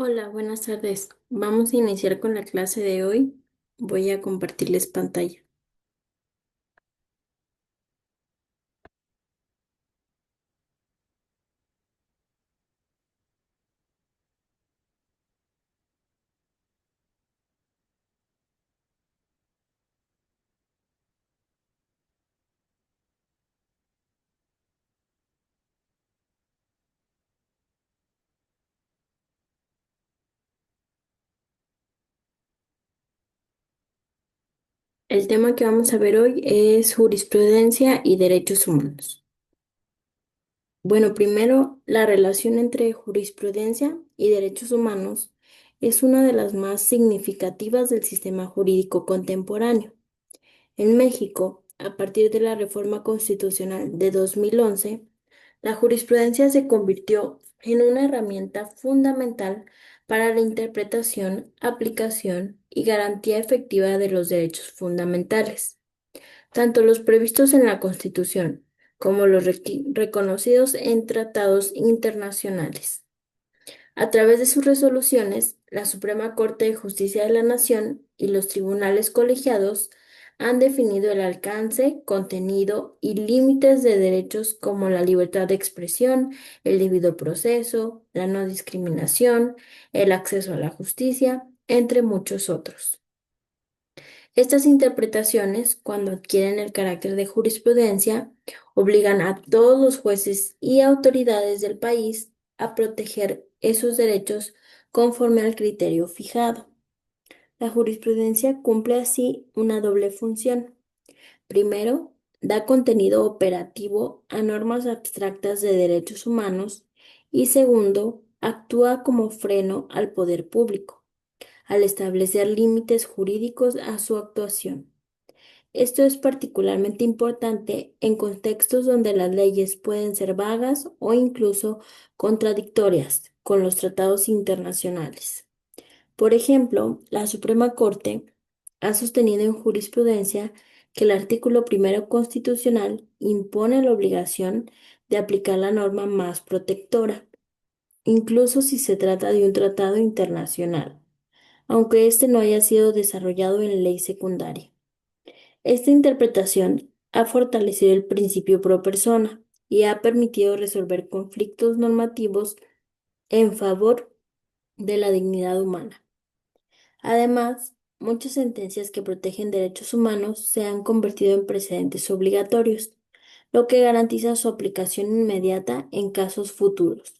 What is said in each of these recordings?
Hola, buenas tardes. Vamos a iniciar con la clase de hoy. Voy a compartirles pantalla. El tema que vamos a ver hoy es jurisprudencia y derechos humanos. Bueno, primero, la relación entre jurisprudencia y derechos humanos es una de las más significativas del sistema jurídico contemporáneo. En México, a partir de la reforma constitucional de 2011, la jurisprudencia se convirtió en una herramienta fundamental para la interpretación, aplicación y garantía efectiva de los derechos fundamentales, tanto los previstos en la Constitución como los reconocidos en tratados internacionales. A través de sus resoluciones, la Suprema Corte de Justicia de la Nación y los tribunales colegiados han definido el alcance, contenido y límites de derechos como la libertad de expresión, el debido proceso, la no discriminación, el acceso a la justicia, entre muchos otros. Estas interpretaciones, cuando adquieren el carácter de jurisprudencia, obligan a todos los jueces y autoridades del país a proteger esos derechos conforme al criterio fijado. La jurisprudencia cumple así una doble función. Primero, da contenido operativo a normas abstractas de derechos humanos y segundo, actúa como freno al poder público, al establecer límites jurídicos a su actuación. Esto es particularmente importante en contextos donde las leyes pueden ser vagas o incluso contradictorias con los tratados internacionales. Por ejemplo, la Suprema Corte ha sostenido en jurisprudencia que el artículo primero constitucional impone la obligación de aplicar la norma más protectora, incluso si se trata de un tratado internacional, aunque éste no haya sido desarrollado en ley secundaria. Esta interpretación ha fortalecido el principio pro persona y ha permitido resolver conflictos normativos en favor de la dignidad humana. Además, muchas sentencias que protegen derechos humanos se han convertido en precedentes obligatorios, lo que garantiza su aplicación inmediata en casos futuros.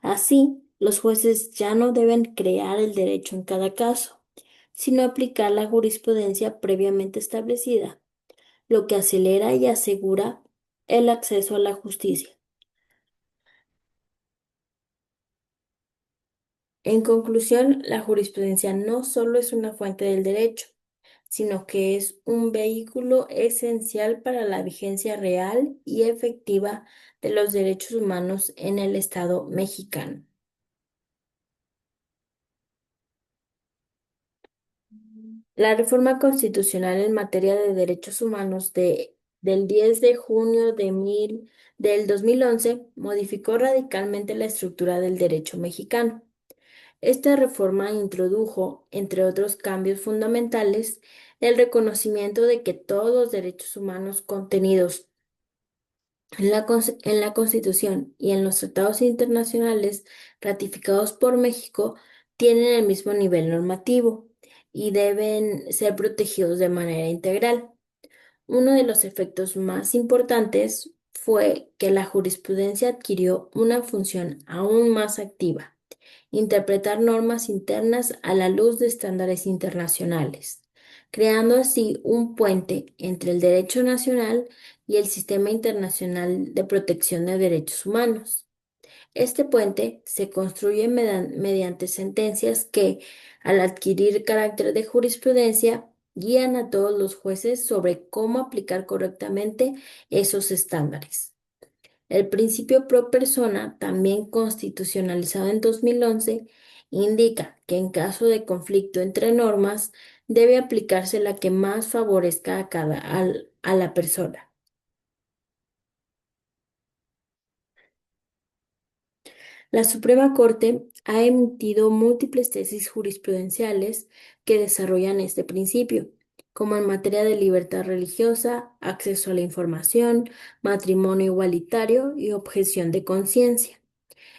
Así, los jueces ya no deben crear el derecho en cada caso, sino aplicar la jurisprudencia previamente establecida, lo que acelera y asegura el acceso a la justicia. En conclusión, la jurisprudencia no solo es una fuente del derecho, sino que es un vehículo esencial para la vigencia real y efectiva de los derechos humanos en el Estado mexicano. La reforma constitucional en materia de derechos humanos del 10 de junio del 2011 modificó radicalmente la estructura del derecho mexicano. Esta reforma introdujo, entre otros cambios fundamentales, el reconocimiento de que todos los derechos humanos contenidos en la Constitución y en los tratados internacionales ratificados por México tienen el mismo nivel normativo y deben ser protegidos de manera integral. Uno de los efectos más importantes fue que la jurisprudencia adquirió una función aún más activa: interpretar normas internas a la luz de estándares internacionales, creando así un puente entre el derecho nacional y el sistema internacional de protección de derechos humanos. Este puente se construye mediante sentencias que, al adquirir carácter de jurisprudencia, guían a todos los jueces sobre cómo aplicar correctamente esos estándares. El principio pro persona, también constitucionalizado en 2011, indica que en caso de conflicto entre normas, debe aplicarse la que más favorezca a la persona. La Suprema Corte ha emitido múltiples tesis jurisprudenciales que desarrollan este principio, como en materia de libertad religiosa, acceso a la información, matrimonio igualitario y objeción de conciencia.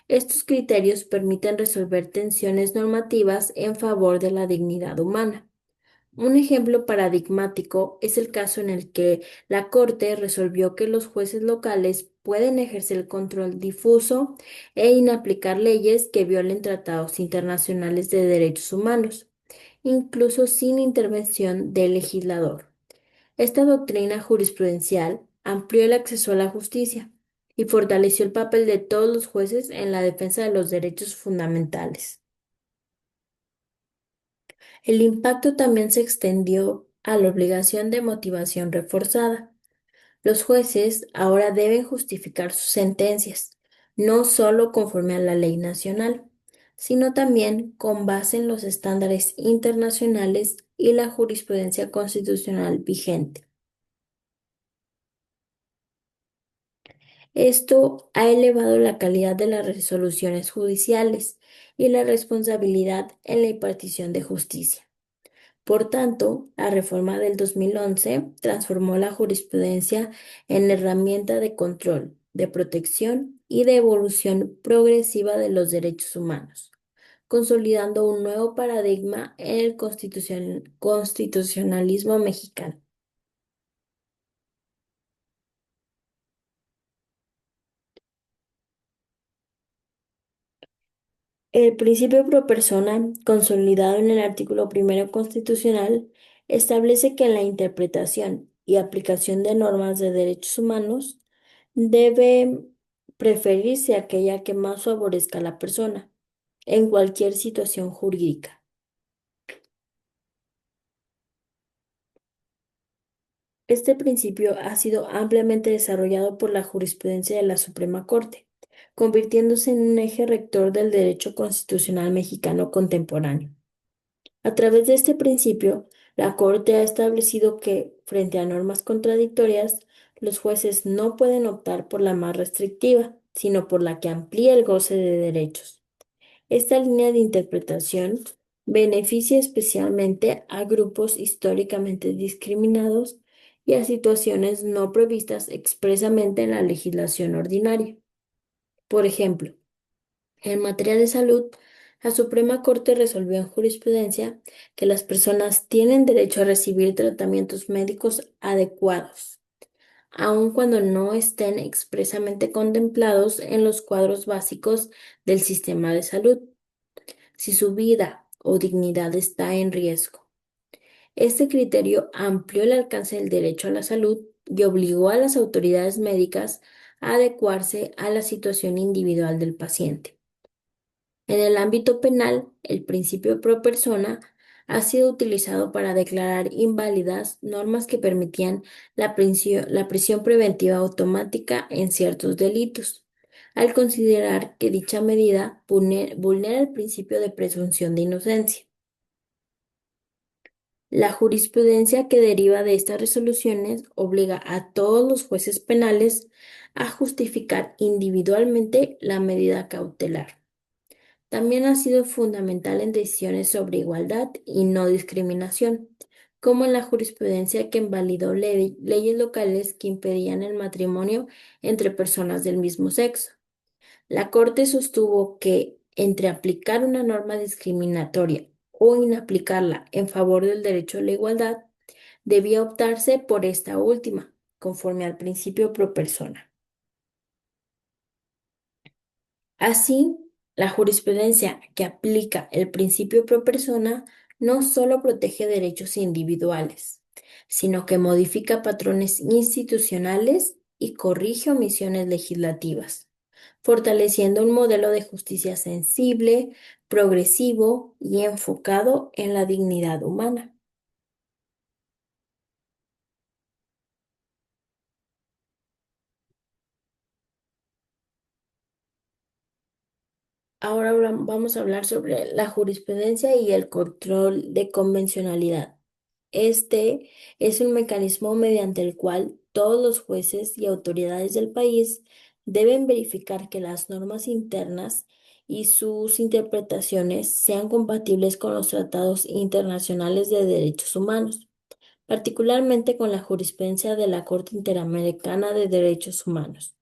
Estos criterios permiten resolver tensiones normativas en favor de la dignidad humana. Un ejemplo paradigmático es el caso en el que la Corte resolvió que los jueces locales pueden ejercer el control difuso e inaplicar leyes que violen tratados internacionales de derechos humanos, incluso sin intervención del legislador. Esta doctrina jurisprudencial amplió el acceso a la justicia y fortaleció el papel de todos los jueces en la defensa de los derechos fundamentales. El impacto también se extendió a la obligación de motivación reforzada. Los jueces ahora deben justificar sus sentencias, no solo conforme a la ley nacional, sino también con base en los estándares internacionales y la jurisprudencia constitucional vigente. Esto ha elevado la calidad de las resoluciones judiciales y la responsabilidad en la impartición de justicia. Por tanto, la reforma del 2011 transformó la jurisprudencia en herramienta de control, de protección y de evolución progresiva de los derechos humanos, consolidando un nuevo paradigma en el constitucionalismo mexicano. El principio pro persona, consolidado en el artículo primero constitucional, establece que en la interpretación y aplicación de normas de derechos humanos debe preferirse aquella que más favorezca a la persona en cualquier situación jurídica. Este principio ha sido ampliamente desarrollado por la jurisprudencia de la Suprema Corte, convirtiéndose en un eje rector del derecho constitucional mexicano contemporáneo. A través de este principio, la Corte ha establecido que, frente a normas contradictorias, los jueces no pueden optar por la más restrictiva, sino por la que amplía el goce de derechos. Esta línea de interpretación beneficia especialmente a grupos históricamente discriminados y a situaciones no previstas expresamente en la legislación ordinaria. Por ejemplo, en materia de salud, la Suprema Corte resolvió en jurisprudencia que las personas tienen derecho a recibir tratamientos médicos adecuados, aun cuando no estén expresamente contemplados en los cuadros básicos del sistema de salud, si su vida o dignidad está en riesgo. Este criterio amplió el alcance del derecho a la salud y obligó a las autoridades médicas a adecuarse a la situación individual del paciente. En el ámbito penal, el principio pro persona ha sido utilizado para declarar inválidas normas que permitían la prisión preventiva automática en ciertos delitos, al considerar que dicha medida vulnera el principio de presunción de inocencia. La jurisprudencia que deriva de estas resoluciones obliga a todos los jueces penales a justificar individualmente la medida cautelar. También ha sido fundamental en decisiones sobre igualdad y no discriminación, como en la jurisprudencia que invalidó leyes locales que impedían el matrimonio entre personas del mismo sexo. La Corte sostuvo que entre aplicar una norma discriminatoria o inaplicarla en favor del derecho a la igualdad, debía optarse por esta última, conforme al principio pro persona. Así, la jurisprudencia que aplica el principio pro persona no solo protege derechos individuales, sino que modifica patrones institucionales y corrige omisiones legislativas, fortaleciendo un modelo de justicia sensible, progresivo y enfocado en la dignidad humana. Ahora vamos a hablar sobre la jurisprudencia y el control de convencionalidad. Este es un mecanismo mediante el cual todos los jueces y autoridades del país deben verificar que las normas internas y sus interpretaciones sean compatibles con los tratados internacionales de derechos humanos, particularmente con la jurisprudencia de la Corte Interamericana de Derechos Humanos.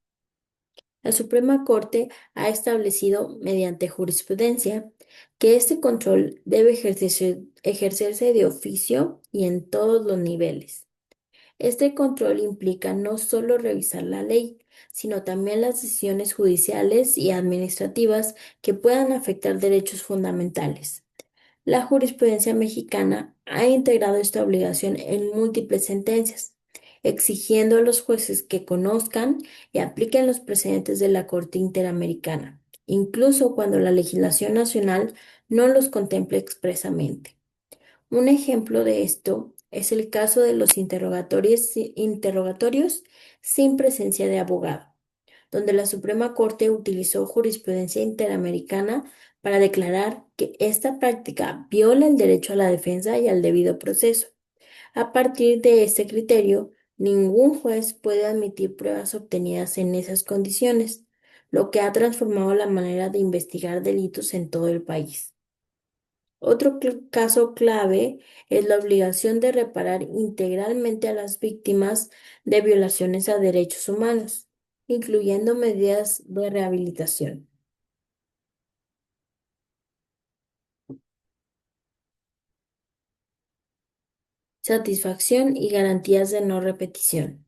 La Suprema Corte ha establecido mediante jurisprudencia que este control debe ejercerse de oficio y en todos los niveles. Este control implica no solo revisar la ley, sino también las decisiones judiciales y administrativas que puedan afectar derechos fundamentales. La jurisprudencia mexicana ha integrado esta obligación en múltiples sentencias, exigiendo a los jueces que conozcan y apliquen los precedentes de la Corte Interamericana, incluso cuando la legislación nacional no los contemple expresamente. Un ejemplo de esto es el caso de los interrogatorios sin presencia de abogado, donde la Suprema Corte utilizó jurisprudencia interamericana para declarar que esta práctica viola el derecho a la defensa y al debido proceso. A partir de este criterio, ningún juez puede admitir pruebas obtenidas en esas condiciones, lo que ha transformado la manera de investigar delitos en todo el país. Otro caso clave es la obligación de reparar integralmente a las víctimas de violaciones a derechos humanos, incluyendo medidas de rehabilitación, satisfacción y garantías de no repetición.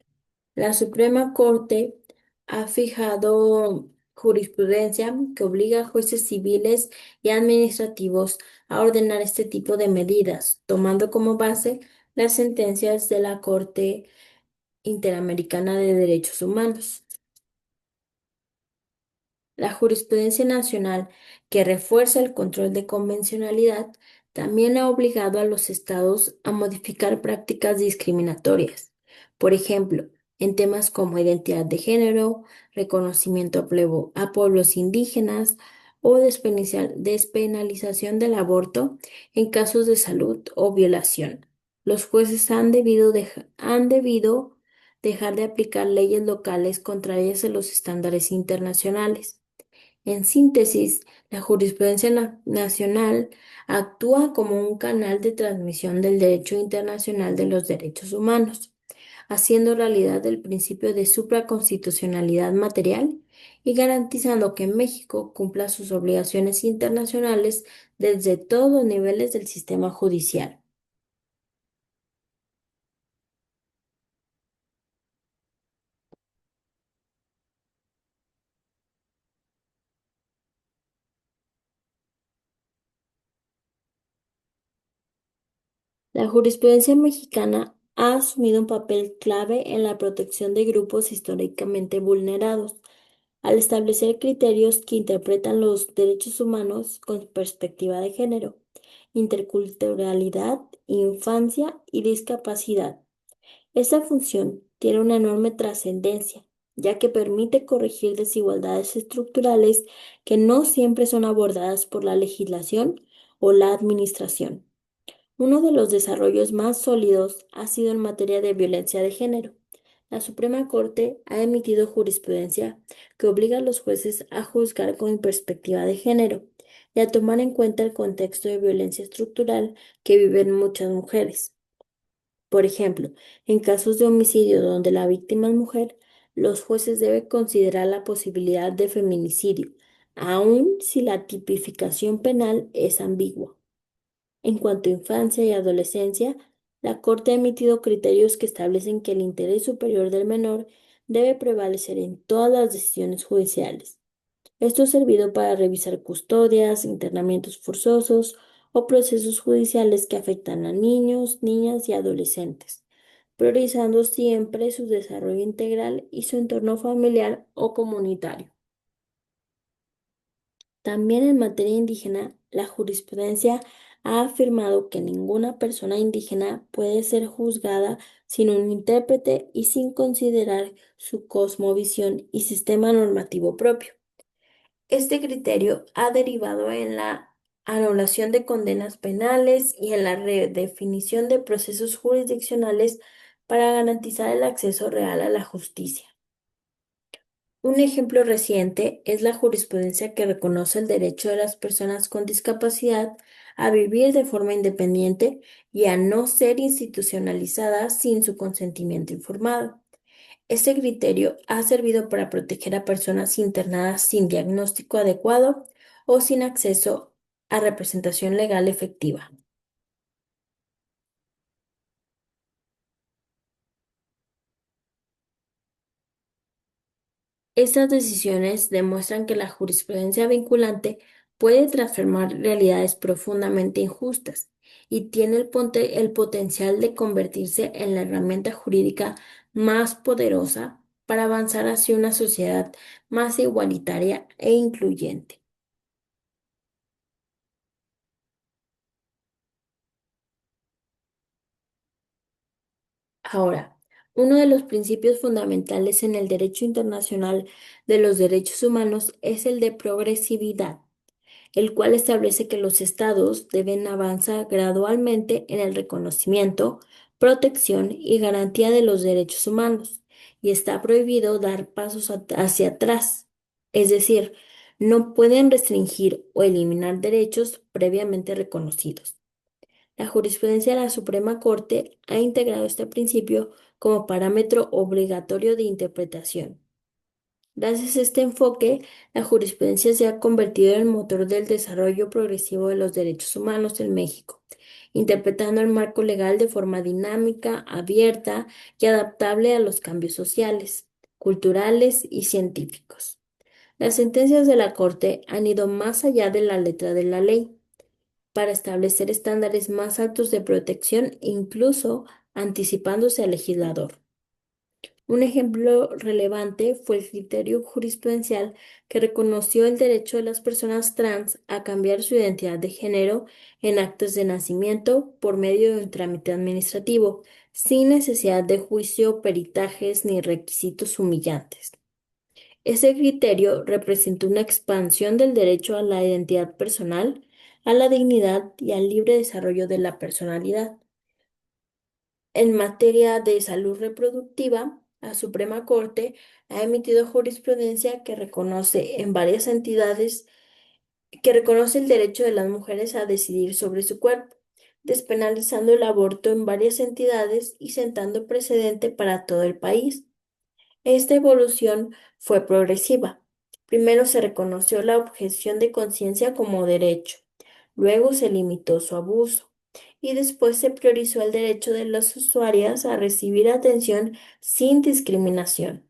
La Suprema Corte ha fijado jurisprudencia que obliga a jueces civiles y administrativos a ordenar este tipo de medidas, tomando como base las sentencias de la Corte Interamericana de Derechos Humanos. La jurisprudencia nacional, que refuerza el control de convencionalidad, también ha obligado a los estados a modificar prácticas discriminatorias. Por ejemplo, en temas como identidad de género, reconocimiento a pueblos indígenas o despenalización del aborto en casos de salud o violación. Los jueces han debido dejar de aplicar leyes locales contrarias a los estándares internacionales. En síntesis, la jurisprudencia nacional actúa como un canal de transmisión del derecho internacional de los derechos humanos, haciendo realidad el principio de supraconstitucionalidad material y garantizando que México cumpla sus obligaciones internacionales desde todos los niveles del sistema judicial. La jurisprudencia mexicana ha asumido un papel clave en la protección de grupos históricamente vulnerados, al establecer criterios que interpretan los derechos humanos con perspectiva de género, interculturalidad, infancia y discapacidad. Esta función tiene una enorme trascendencia, ya que permite corregir desigualdades estructurales que no siempre son abordadas por la legislación o la administración. Uno de los desarrollos más sólidos ha sido en materia de violencia de género. La Suprema Corte ha emitido jurisprudencia que obliga a los jueces a juzgar con perspectiva de género y a tomar en cuenta el contexto de violencia estructural que viven muchas mujeres. Por ejemplo, en casos de homicidio donde la víctima es mujer, los jueces deben considerar la posibilidad de feminicidio, aun si la tipificación penal es ambigua. En cuanto a infancia y adolescencia, la Corte ha emitido criterios que establecen que el interés superior del menor debe prevalecer en todas las decisiones judiciales. Esto ha servido para revisar custodias, internamientos forzosos o procesos judiciales que afectan a niños, niñas y adolescentes, priorizando siempre su desarrollo integral y su entorno familiar o comunitario. También en materia indígena, la jurisprudencia ha afirmado que ninguna persona indígena puede ser juzgada sin un intérprete y sin considerar su cosmovisión y sistema normativo propio. Este criterio ha derivado en la anulación de condenas penales y en la redefinición de procesos jurisdiccionales para garantizar el acceso real a la justicia. Un ejemplo reciente es la jurisprudencia que reconoce el derecho de las personas con discapacidad a vivir de forma independiente y a no ser institucionalizadas sin su consentimiento informado. Este criterio ha servido para proteger a personas internadas sin diagnóstico adecuado o sin acceso a representación legal efectiva. Estas decisiones demuestran que la jurisprudencia vinculante puede transformar realidades profundamente injustas y tiene el potencial de convertirse en la herramienta jurídica más poderosa para avanzar hacia una sociedad más igualitaria e incluyente. Ahora, uno de los principios fundamentales en el derecho internacional de los derechos humanos es el de progresividad, el cual establece que los estados deben avanzar gradualmente en el reconocimiento, protección y garantía de los derechos humanos, y está prohibido dar pasos hacia atrás, es decir, no pueden restringir o eliminar derechos previamente reconocidos. La jurisprudencia de la Suprema Corte ha integrado este principio como parámetro obligatorio de interpretación. Gracias a este enfoque, la jurisprudencia se ha convertido en el motor del desarrollo progresivo de los derechos humanos en México, interpretando el marco legal de forma dinámica, abierta y adaptable a los cambios sociales, culturales y científicos. Las sentencias de la Corte han ido más allá de la letra de la ley para establecer estándares más altos de protección, incluso anticipándose al legislador. Un ejemplo relevante fue el criterio jurisprudencial que reconoció el derecho de las personas trans a cambiar su identidad de género en actos de nacimiento por medio de un trámite administrativo, sin necesidad de juicio, peritajes ni requisitos humillantes. Ese criterio representó una expansión del derecho a la identidad personal, a la dignidad y al libre desarrollo de la personalidad. En materia de salud reproductiva, la Suprema Corte ha emitido jurisprudencia que reconoce en varias entidades que reconoce el derecho de las mujeres a decidir sobre su cuerpo, despenalizando el aborto en varias entidades y sentando precedente para todo el país. Esta evolución fue progresiva. Primero se reconoció la objeción de conciencia como derecho, luego se limitó su abuso y después se priorizó el derecho de las usuarias a recibir atención sin discriminación.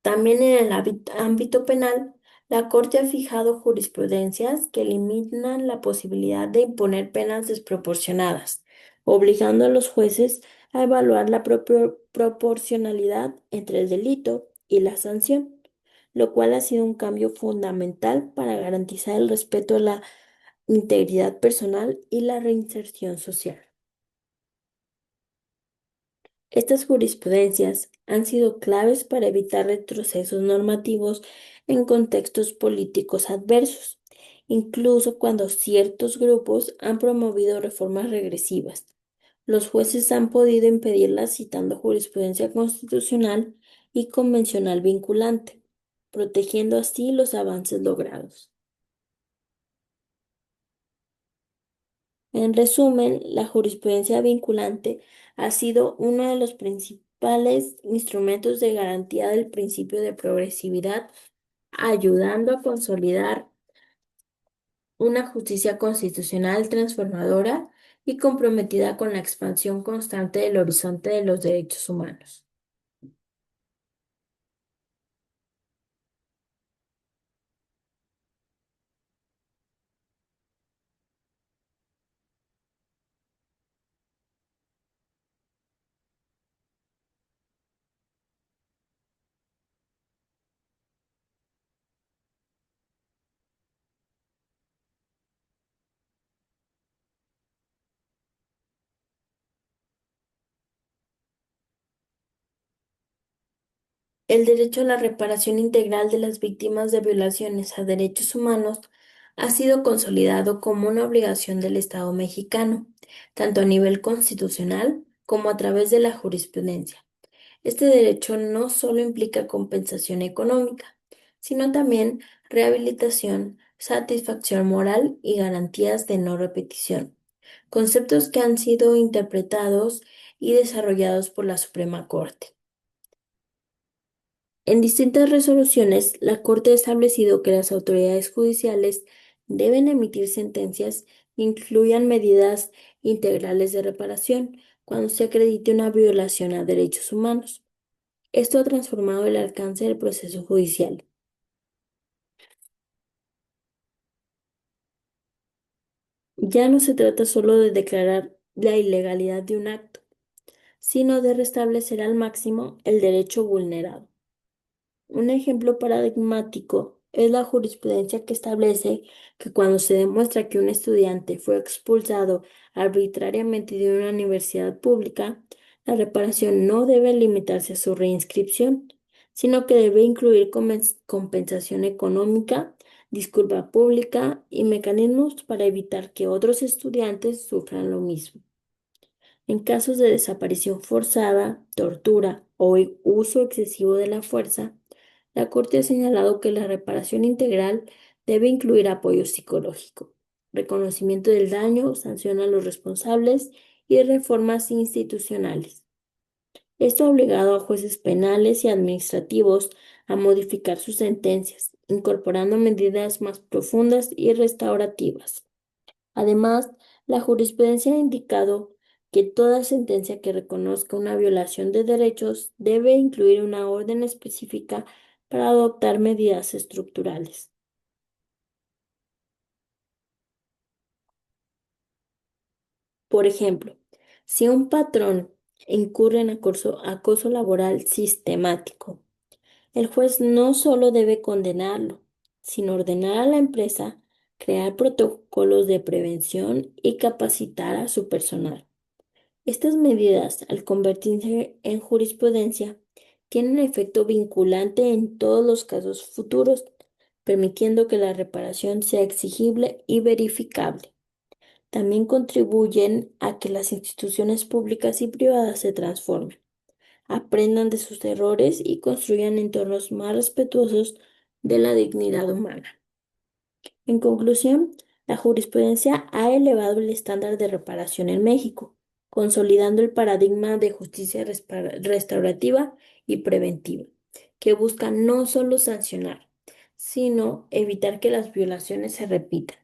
También en el ámbito penal, la Corte ha fijado jurisprudencias que eliminan la posibilidad de imponer penas desproporcionadas, obligando a los jueces a evaluar la proporcionalidad entre el delito y la sanción, lo cual ha sido un cambio fundamental para garantizar el respeto a la integridad personal y la reinserción social. Estas jurisprudencias han sido claves para evitar retrocesos normativos en contextos políticos adversos, incluso cuando ciertos grupos han promovido reformas regresivas. Los jueces han podido impedirlas citando jurisprudencia constitucional y convencional vinculante, protegiendo así los avances logrados. En resumen, la jurisprudencia vinculante ha sido uno de los principales instrumentos de garantía del principio de progresividad, ayudando a consolidar una justicia constitucional transformadora y comprometida con la expansión constante del horizonte de los derechos humanos. El derecho a la reparación integral de las víctimas de violaciones a derechos humanos ha sido consolidado como una obligación del Estado mexicano, tanto a nivel constitucional como a través de la jurisprudencia. Este derecho no solo implica compensación económica, sino también rehabilitación, satisfacción moral y garantías de no repetición, conceptos que han sido interpretados y desarrollados por la Suprema Corte. En distintas resoluciones, la Corte ha establecido que las autoridades judiciales deben emitir sentencias que incluyan medidas integrales de reparación cuando se acredite una violación a derechos humanos. Esto ha transformado el alcance del proceso judicial. Ya no se trata solo de declarar la ilegalidad de un acto, sino de restablecer al máximo el derecho vulnerado. Un ejemplo paradigmático es la jurisprudencia que establece que cuando se demuestra que un estudiante fue expulsado arbitrariamente de una universidad pública, la reparación no debe limitarse a su reinscripción, sino que debe incluir compensación económica, disculpa pública y mecanismos para evitar que otros estudiantes sufran lo mismo. En casos de desaparición forzada, tortura o uso excesivo de la fuerza, la Corte ha señalado que la reparación integral debe incluir apoyo psicológico, reconocimiento del daño, sanción a los responsables y reformas institucionales. Esto ha obligado a jueces penales y administrativos a modificar sus sentencias, incorporando medidas más profundas y restaurativas. Además, la jurisprudencia ha indicado que toda sentencia que reconozca una violación de derechos debe incluir una orden específica para adoptar medidas estructurales. Por ejemplo, si un patrón incurre en acoso laboral sistemático, el juez no solo debe condenarlo, sino ordenar a la empresa crear protocolos de prevención y capacitar a su personal. Estas medidas, al convertirse en jurisprudencia, tienen efecto vinculante en todos los casos futuros, permitiendo que la reparación sea exigible y verificable. También contribuyen a que las instituciones públicas y privadas se transformen, aprendan de sus errores y construyan entornos más respetuosos de la dignidad humana. En conclusión, la jurisprudencia ha elevado el estándar de reparación en México, consolidando el paradigma de justicia restaurativa y preventiva, que busca no solo sancionar, sino evitar que las violaciones se repitan.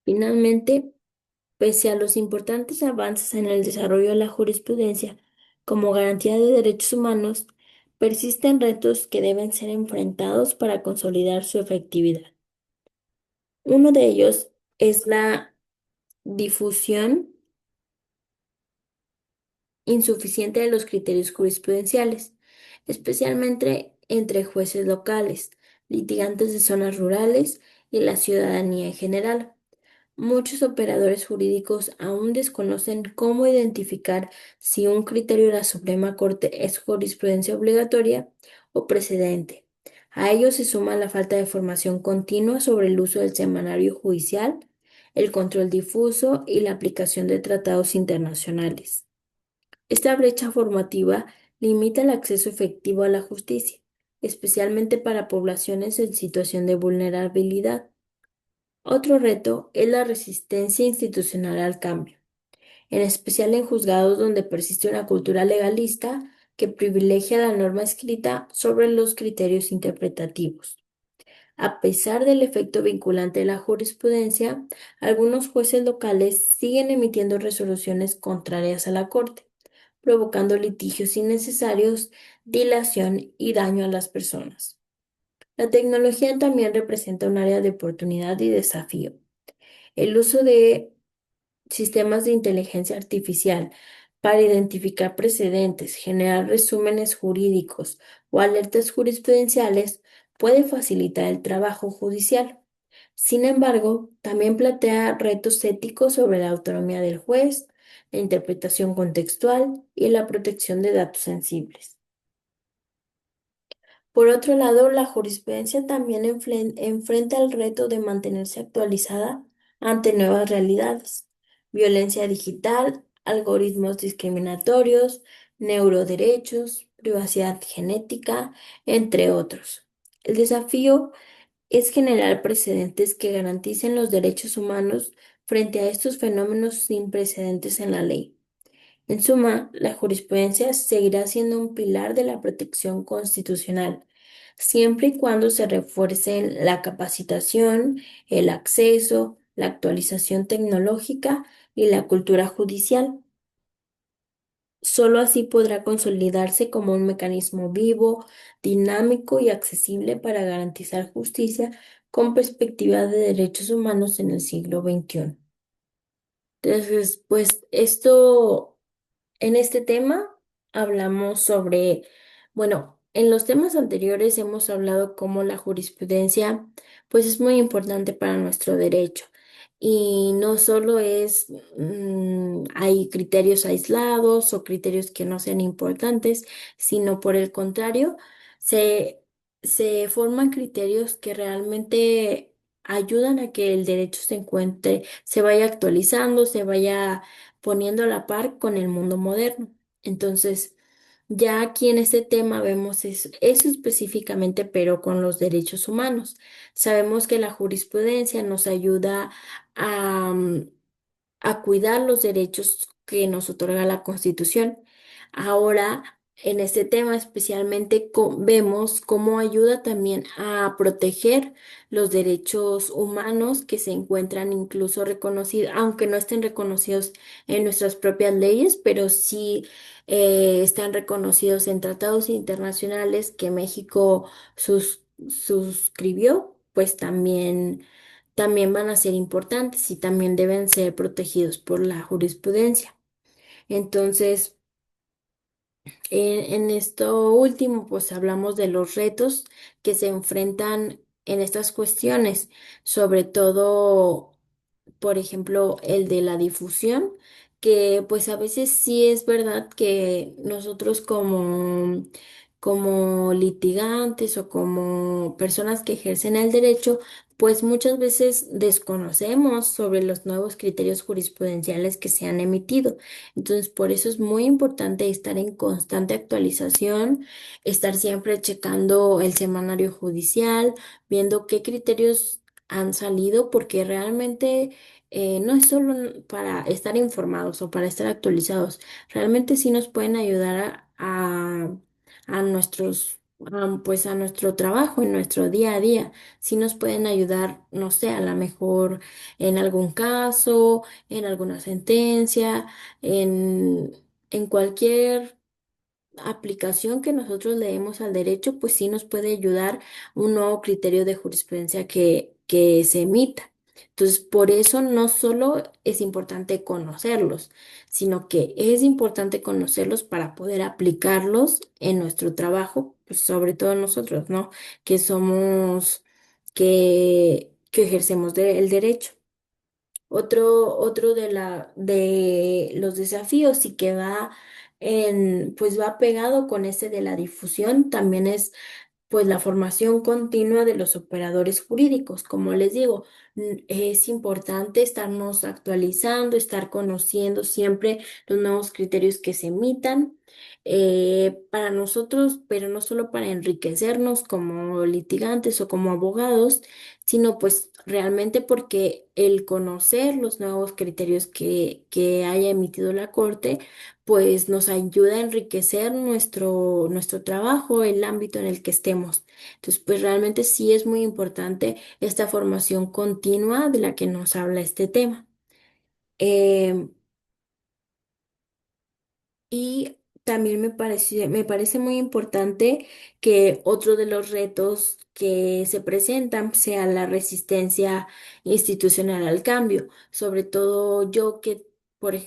Finalmente, pese a los importantes avances en el desarrollo de la jurisprudencia como garantía de derechos humanos, persisten retos que deben ser enfrentados para consolidar su efectividad. Uno de ellos es la difusión insuficiente de los criterios jurisprudenciales, especialmente entre jueces locales, litigantes de zonas rurales y la ciudadanía en general. Muchos operadores jurídicos aún desconocen cómo identificar si un criterio de la Suprema Corte es jurisprudencia obligatoria o precedente. A ello se suma la falta de formación continua sobre el uso del semanario judicial, el control difuso y la aplicación de tratados internacionales. Esta brecha formativa limita el acceso efectivo a la justicia, especialmente para poblaciones en situación de vulnerabilidad. Otro reto es la resistencia institucional al cambio, en especial en juzgados donde persiste una cultura legalista que privilegia la norma escrita sobre los criterios interpretativos. A pesar del efecto vinculante de la jurisprudencia, algunos jueces locales siguen emitiendo resoluciones contrarias a la Corte, provocando litigios innecesarios, dilación y daño a las personas. La tecnología también representa un área de oportunidad y desafío. El uso de sistemas de inteligencia artificial Para identificar precedentes, generar resúmenes jurídicos o alertas jurisprudenciales puede facilitar el trabajo judicial. Sin embargo, también plantea retos éticos sobre la autonomía del juez, la interpretación contextual y la protección de datos sensibles. Por otro lado, la jurisprudencia también enfrenta el reto de mantenerse actualizada ante nuevas realidades, violencia digital, algoritmos discriminatorios, neuroderechos, privacidad genética, entre otros. El desafío es generar precedentes que garanticen los derechos humanos frente a estos fenómenos sin precedentes en la ley. En suma, la jurisprudencia seguirá siendo un pilar de la protección constitucional, siempre y cuando se refuercen la capacitación, el acceso, la actualización tecnológica y la cultura judicial. Solo así podrá consolidarse como un mecanismo vivo, dinámico y accesible para garantizar justicia con perspectiva de derechos humanos en el siglo XXI. Entonces, pues esto, en este tema hablamos sobre, bueno, en los temas anteriores hemos hablado cómo la jurisprudencia, pues es muy importante para nuestro derecho. Y no solo es, hay criterios aislados o criterios que no sean importantes, sino por el contrario, se, se forman criterios que realmente ayudan a que el derecho se encuentre, se vaya actualizando, se vaya poniendo a la par con el mundo moderno. Entonces, ya aquí en este tema vemos eso específicamente, pero con los derechos humanos. Sabemos que la jurisprudencia nos ayuda a, a cuidar los derechos que nos otorga la Constitución. Ahora, en este tema especialmente vemos cómo ayuda también a proteger los derechos humanos que se encuentran incluso reconocidos, aunque no estén reconocidos en nuestras propias leyes, pero sí están reconocidos en tratados internacionales que México suscribió, pues también van a ser importantes y también deben ser protegidos por la jurisprudencia. Entonces, en esto último, pues hablamos de los retos que se enfrentan en estas cuestiones, sobre todo, por ejemplo, el de la difusión, que pues a veces sí es verdad que nosotros como litigantes o como personas que ejercen el derecho, pues muchas veces desconocemos sobre los nuevos criterios jurisprudenciales que se han emitido. Entonces, por eso es muy importante estar en constante actualización, estar siempre checando el semanario judicial, viendo qué criterios han salido, porque realmente no es solo para estar informados o para estar actualizados, realmente sí nos pueden ayudar a nuestros, pues a nuestro trabajo, en nuestro día a día. Sí nos pueden ayudar, no sé, a lo mejor en algún caso, en alguna sentencia, en, en cualquier aplicación que nosotros leemos al derecho, pues sí nos puede ayudar un nuevo criterio de jurisprudencia que se emita. Entonces, por eso no solo es importante conocerlos, sino que es importante conocerlos para poder aplicarlos en nuestro trabajo, pues sobre todo nosotros, ¿no? Que somos, que ejercemos el derecho. Otro de los desafíos y que pues va pegado con ese de la difusión, también es pues la formación continua de los operadores jurídicos. Como les digo, es importante estarnos actualizando, estar conociendo siempre los nuevos criterios que se emitan para nosotros, pero no solo para enriquecernos como litigantes o como abogados, sino pues realmente porque el conocer los nuevos criterios que haya emitido la Corte, pues nos ayuda a enriquecer nuestro trabajo, el ámbito en el que estemos. Entonces, pues realmente sí es muy importante esta formación continua de la que nos habla este tema. Em, y también me parece muy importante que otro de los retos que se presentan sea la resistencia institucional al cambio, sobre todo yo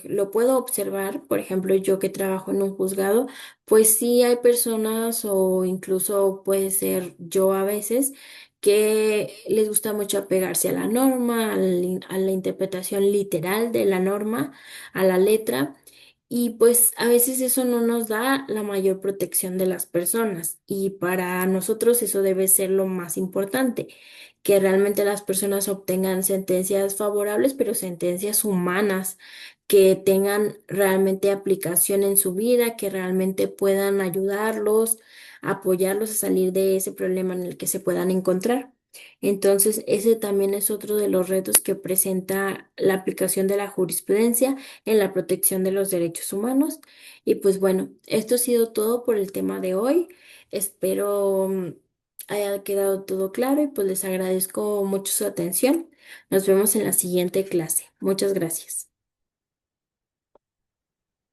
lo puedo observar, por ejemplo, yo que trabajo en un juzgado, pues sí hay personas o incluso puede ser yo a veces que les gusta mucho apegarse a la norma, a la interpretación literal de la norma, a la letra. Y pues a veces eso no nos da la mayor protección de las personas y para nosotros eso debe ser lo más importante, que realmente las personas obtengan sentencias favorables, pero sentencias humanas, que tengan realmente aplicación en su vida, que realmente puedan ayudarlos, apoyarlos a salir de ese problema en el que se puedan encontrar. Entonces, ese también es otro de los retos que presenta la aplicación de la jurisprudencia en la protección de los derechos humanos. Y pues bueno, esto ha sido todo por el tema de hoy. Espero haya quedado todo claro y pues les agradezco mucho su atención. Nos vemos en la siguiente clase. Muchas gracias.